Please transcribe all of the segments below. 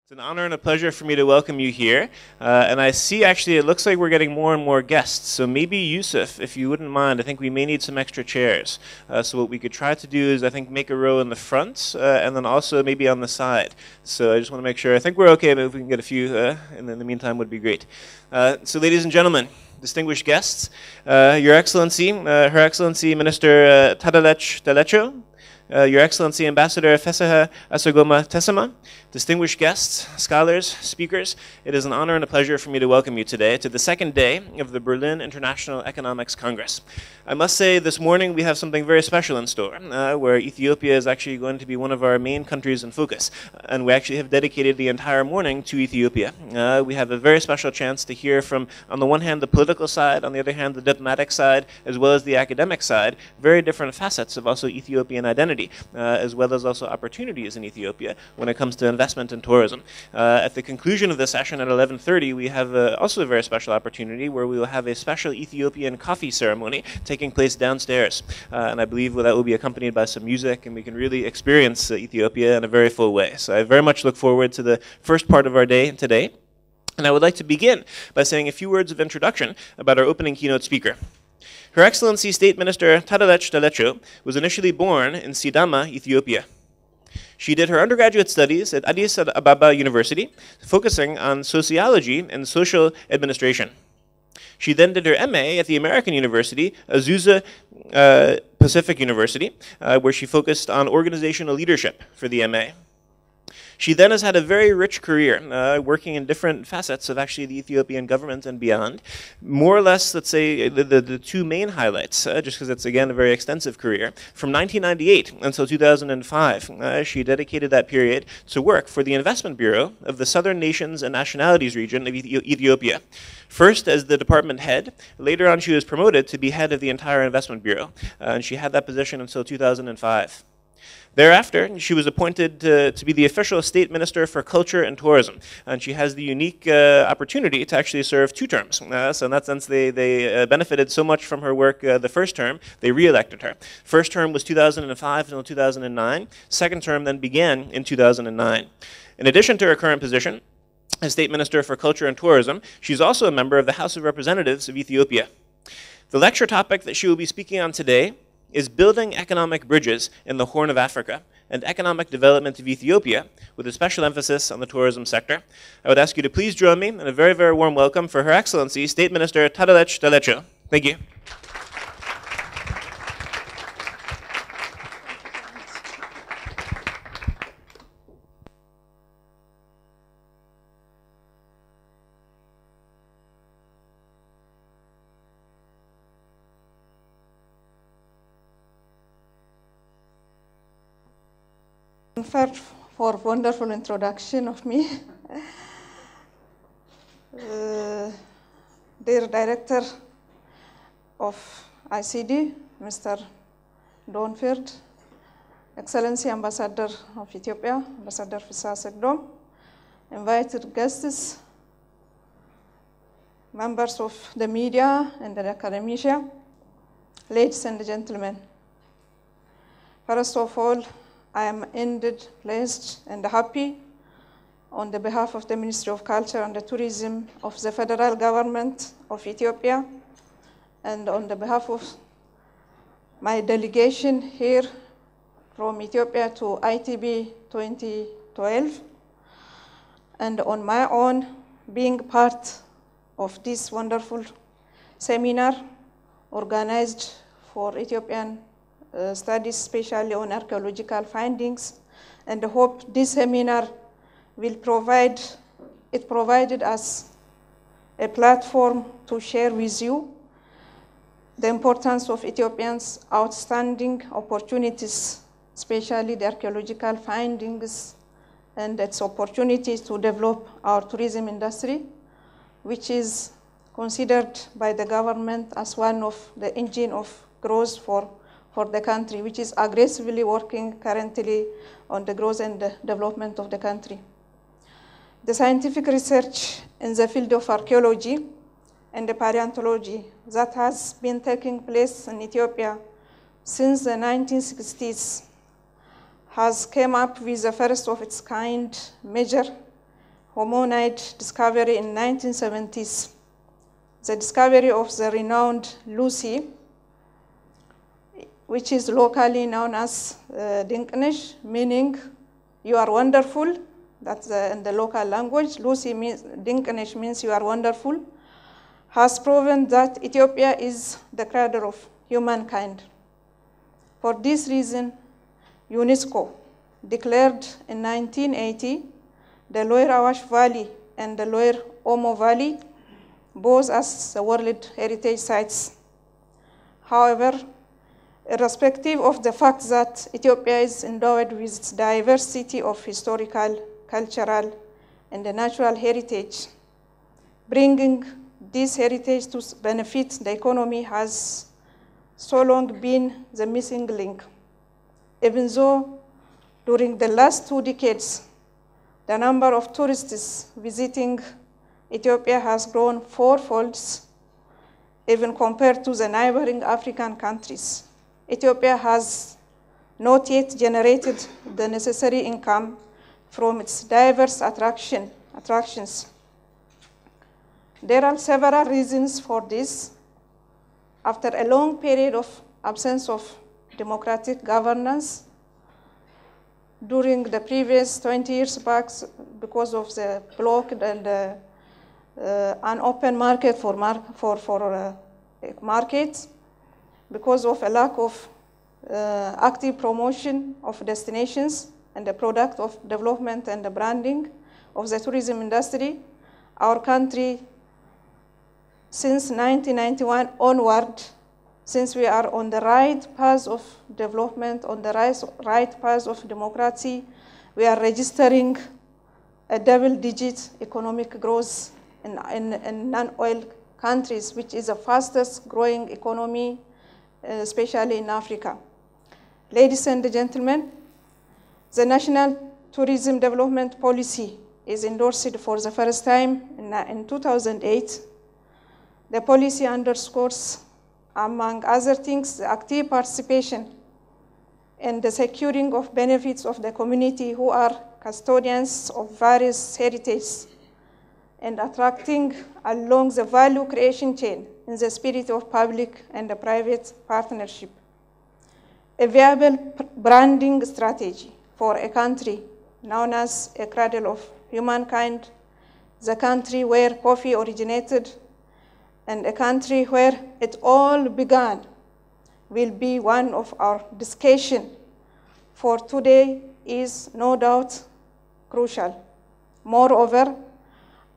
It's an honor and a pleasure for me to welcome you here. And I see actually it looks like we're getting more and more guests. So maybe Yusuf, if you wouldn't mind, I think we may need some extra chairs. So what we could try to do is I think make a row in the front and then also maybe on the side. So I just want to make sure. I think we're okay, but if we can get a few in the meantime would be great. So ladies and gentlemen, distinguished guests, Your Excellency, Her Excellency Minister Tadelech Dalecho, Your Excellency Ambassador Feseha Asogoma Tesema, distinguished guests, scholars, speakers, it is an honor and a pleasure for me to welcome you today to the second day of the Berlin International Economics Congress. I must say this morning we have something very special in store, where Ethiopia is actually going to be one of our main countries in focus. And we actually have dedicated the entire morning to Ethiopia. We have a very special chance to hear from, on the one hand, the political side, on the other hand, the diplomatic side, as well as the academic side, very different facets of also Ethiopian identity, as well as also opportunities in Ethiopia when it comes to investment and tourism. At the conclusion of the session at 11:30, we have also a very special opportunity where we will have a special Ethiopian coffee ceremony taking place downstairs. And I believe that will be accompanied by some music, and we can really experience Ethiopia in a very full way. So I very much look forward to the first part of our day today. And I would like to begin by saying a few words of introduction about our opening keynote speaker. Her Excellency State Minister Tadelech Dalecho was initially born in Sidama, Ethiopia. She did her undergraduate studies at Addis Ababa University, focusing on sociology and social administration. She then did her MA at the American University, Azusa Pacific University, where she focused on organizational leadership for the MA. She then has had a very rich career, working in different facets of actually the Ethiopian government and beyond. More or less, let's say, the two main highlights, just because it's, again, a very extensive career. From 1998 until 2005, she dedicated that period to work for the Investment Bureau of the Southern Nations and Nationalities region of Ethiopia. First as the department head, later on she was promoted to be head of the entire Investment Bureau, and she had that position until 2005. Thereafter, she was appointed to be the official state minister for culture and tourism, and she has the unique opportunity to actually serve 2 terms. So in that sense, they benefited so much from her work the first term, they re-elected her. First term was 2005 until 2009. Second term then began in 2009. In addition to her current position as State Minister for Culture and Tourism, she's also a member of the House of Representatives of Ethiopia. The lecture topic that she will be speaking on today is building economic bridges in the Horn of Africa and economic development of Ethiopia, with a special emphasis on the tourism sector. I would ask you to please join me in a very, very warm welcome for Her Excellency State Minister Tadelech Dalecho. Thank you. For wonderful introduction of me. Dear Director of ICD, Mr. Donfield, Excellency Ambassador of Ethiopia, Ambassador Feseha Asogom, invited guests, members of the media and the academia, ladies and gentlemen. First of all, I am indeed pleased and happy on the behalf of the Ministry of Culture and Tourism of the Federal Government of Ethiopia and on the behalf of my delegation here from Ethiopia to ITB 2012 and on my own being part of this wonderful seminar organized for Ethiopian studies, especially on archaeological findings, and I hope this seminar will provided us a platform to share with you the importance of Ethiopians' outstanding opportunities, especially the archaeological findings and its opportunities to develop our tourism industry, which is considered by the government as one of the engine of growth for the country, which is aggressively working currently on the growth and the development of the country. The scientific research in the field of archaeology and the paleontology that has been taking place in Ethiopia since the 1960s has come up with the first of its kind major hominid discovery in 1970s. The discovery of the renowned Lucy, which is locally known as Dinknish, meaning you are wonderful. That's in the local language. Lucy means, Dinknish means you are wonderful, has proven that Ethiopia is the cradle of humankind. For this reason, UNESCO declared in 1980 the Lower Awash Valley and the Lower Omo Valley both as the World Heritage Sites. However, irrespective of the fact that Ethiopia is endowed with its diversity of historical, cultural, and natural heritage, bringing this heritage to benefit the economy has so long been the missing link. Even though during the last 2 decades, the number of tourists visiting Ethiopia has grown 4-fold, even compared to the neighboring African countries. Ethiopia has not yet generated the necessary income from its diverse attractions. There are several reasons for this. After a long period of absence of democratic governance, during the previous 20 years back, because of the blocked and an open market for markets, because of a lack of active promotion of destinations and the product of development and the branding of the tourism industry, our country, since 1991 onward, since we are on the right path of development, on the right path of democracy, we are registering a double-digit economic growth in non-oil countries, which is the fastest growing economy, especially in Africa. Ladies and gentlemen, the National Tourism Development Policy is endorsed for the first time in 2008. The policy underscores, among other things, the active participation in the securing of benefits of the community who are custodians of various heritages and attracting along the value creation chain in the spirit of public and the private partnership. A viable branding strategy for a country known as a cradle of humankind, the country where coffee originated, and a country where it all began, will be one of our discussion for today is no doubt crucial. Moreover,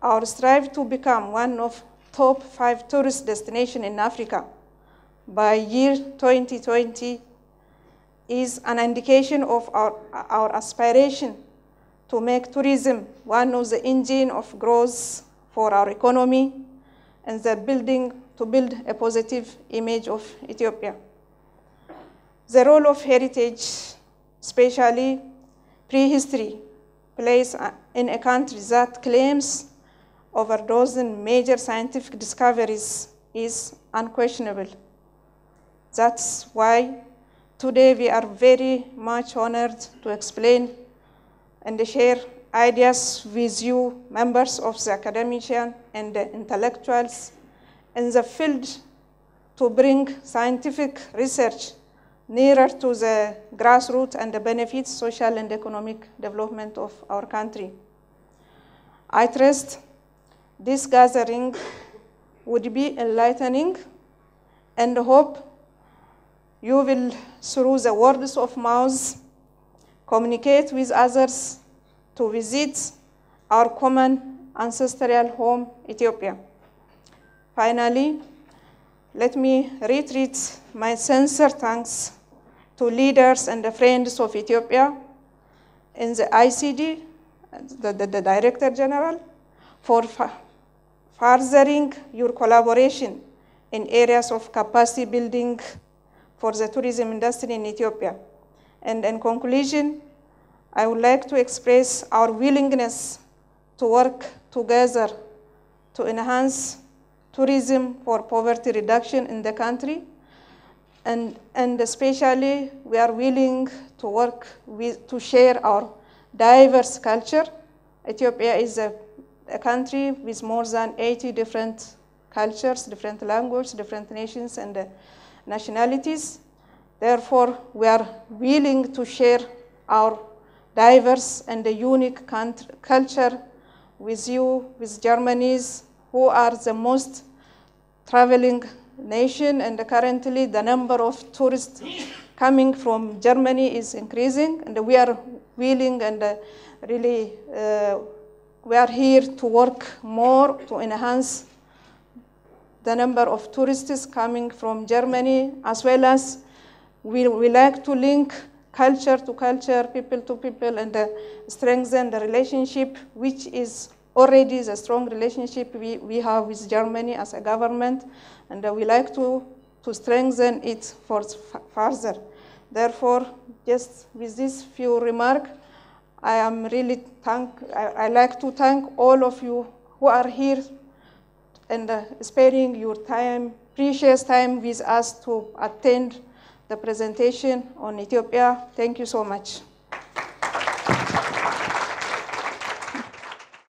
our strive to become one of top 5 tourist destinations in Africa by year 2020 is an indication of our aspiration to make tourism one of the engines of growth for our economy and to build a positive image of Ethiopia. The role of heritage, especially prehistory, plays in a country that claims over a dozen major scientific discoveries is unquestionable. That's why today we are very much honored to explain and share ideas with you, members of the academician and the intellectuals in the field, to bring scientific research nearer to the grassroots and the benefits social and economic development of our country. I trust this gathering would be enlightening and hope you will, through the words of mouth, communicate with others to visit our common ancestral home, Ethiopia. Finally, let me reiterate my sincere thanks to leaders and the friends of Ethiopia in the ICD, the Director General, for furthering your collaboration in areas of capacity building for the tourism industry in Ethiopia. And in conclusion, I would like to express our willingness to work together to enhance tourism for poverty reduction in the country, and especially we are willing to work to share our diverse culture. Ethiopia is a a country with more than 80 different cultures, different languages, different nations and nationalities. Therefore, we are willing to share our diverse and unique culture with you, with Germany's, who are the most traveling nation, and currently the number of tourists coming from Germany is increasing, and we are willing and really we are here to work more to enhance the number of tourists coming from Germany, as well as we like to link culture to culture, people to people, and strengthen the relationship, which is already the strong relationship we have with Germany as a government, and we like to strengthen it further. Therefore, just with these few remarks, I like to thank all of you who are here and sparing your time, precious time with us to attend the presentation on Ethiopia. Thank you so much.